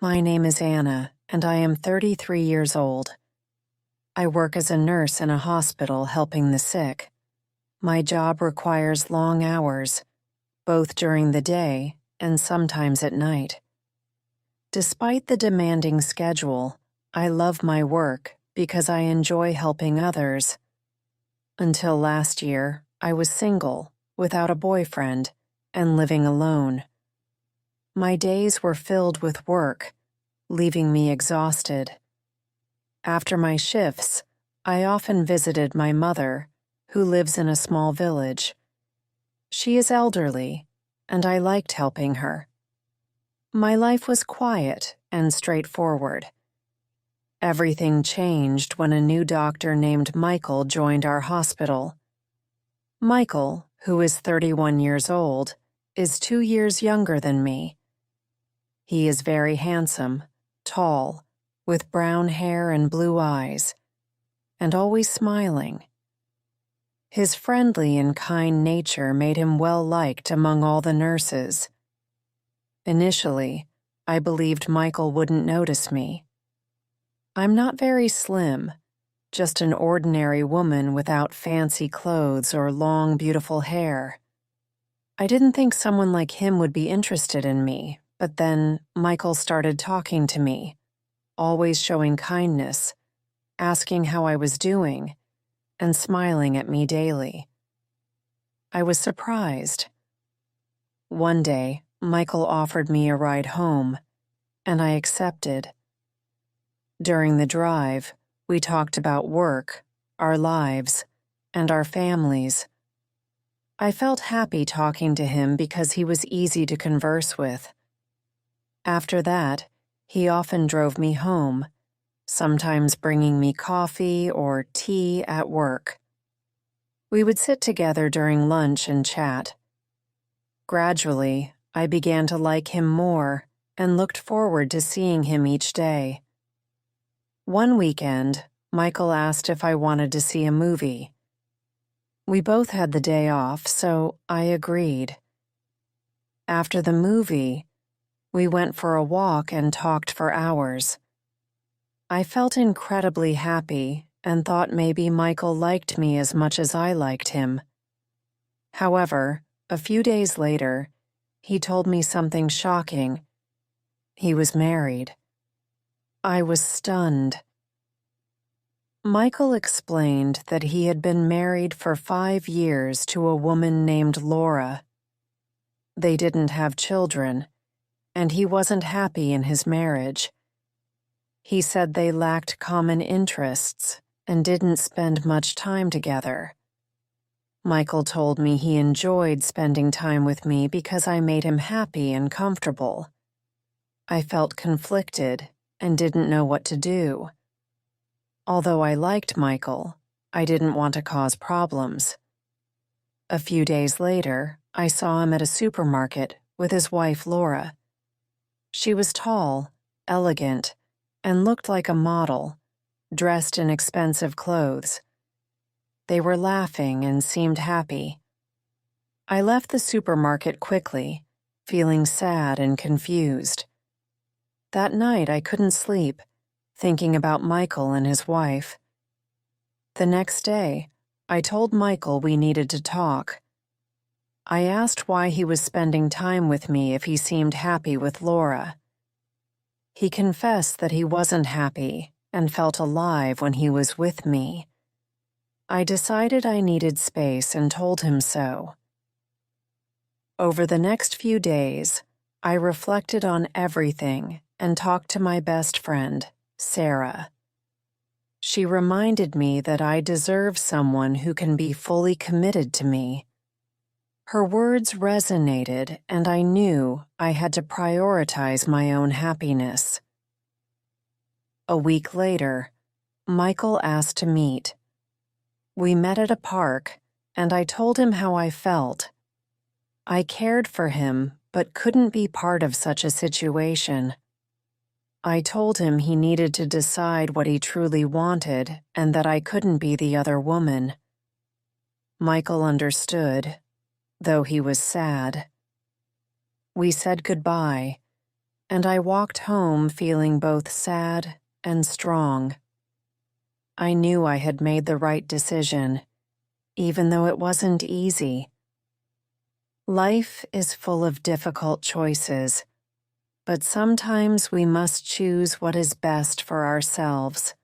My name is Anna, and I am 33 years old. I work as a nurse in a hospital helping the sick. My job requires long hours, both during the day and sometimes at night. Despite the demanding schedule, I love my work because I enjoy helping others. Until last year, I was single, without a boyfriend, and living alone. My days were filled with work, leaving me exhausted. After my shifts, I often visited my mother, who lives in a small village. She is elderly, and I liked helping her. My life was quiet and straightforward. Everything changed when a new doctor named Michael joined our hospital. Michael, who is 31 years old, is 2 years younger than me. He is very handsome, tall, with brown hair and blue eyes, and always smiling. His friendly and kind nature made him well-liked among all the nurses. Initially, I believed Michael wouldn't notice me. I'm not very slim, just an ordinary woman without fancy clothes or long, beautiful hair. I didn't think someone like him would be interested in me, but then Michael started talking to me, always showing kindness, asking how I was doing, and smiling at me daily. I was surprised. One day, Michael offered me a ride home, and I accepted. During the drive, we talked about work, our lives, and our families. I felt happy talking to him because he was easy to converse with. After that, he often drove me home, sometimes bringing me coffee or tea at work. We would sit together during lunch and chat. Gradually, I began to like him more and looked forward to seeing him each day. One weekend, Michael asked if I wanted to see a movie. We both had the day off, so I agreed. After the movie, we went for a walk and talked for hours. I felt incredibly happy and thought maybe Michael liked me as much as I liked him. However, a few days later, he told me something shocking. He was married. I was stunned. Michael explained that he had been married for 5 years to a woman named Laura. They didn't have children, and he wasn't happy in his marriage. He said they lacked common interests and didn't spend much time together. Michael told me he enjoyed spending time with me because I made him happy and comfortable. I felt conflicted and didn't know what to do. Although I liked Michael, I didn't want to cause problems. A few days later, I saw him at a supermarket with his wife Laura. She was tall, elegant, and looked like a model, dressed in expensive clothes. They were laughing and seemed happy. I left the supermarket quickly, feeling sad and confused. That night I couldn't sleep, thinking about Michael and his wife. The next day, I told Michael we needed to talk. I asked why he was spending time with me if he seemed happy with Laura. He confessed that he wasn't happy and felt alive when he was with me. I decided I needed space and told him so. Over the next few days, I reflected on everything and talked to my best friend, Sarah. She reminded me that I deserve someone who can be fully committed to me. Her words resonated, and I knew I had to prioritize my own happiness. A week later, Michael asked to meet. We met at a park, and I told him how I felt. I cared for him, but couldn't be part of such a situation. I told him he needed to decide what he truly wanted and that I couldn't be the other woman. Michael understood, though he was sad. We said goodbye, and I walked home feeling both sad and strong. I knew I had made the right decision, even though it wasn't easy. Life is full of difficult choices, but sometimes we must choose what is best for ourselves.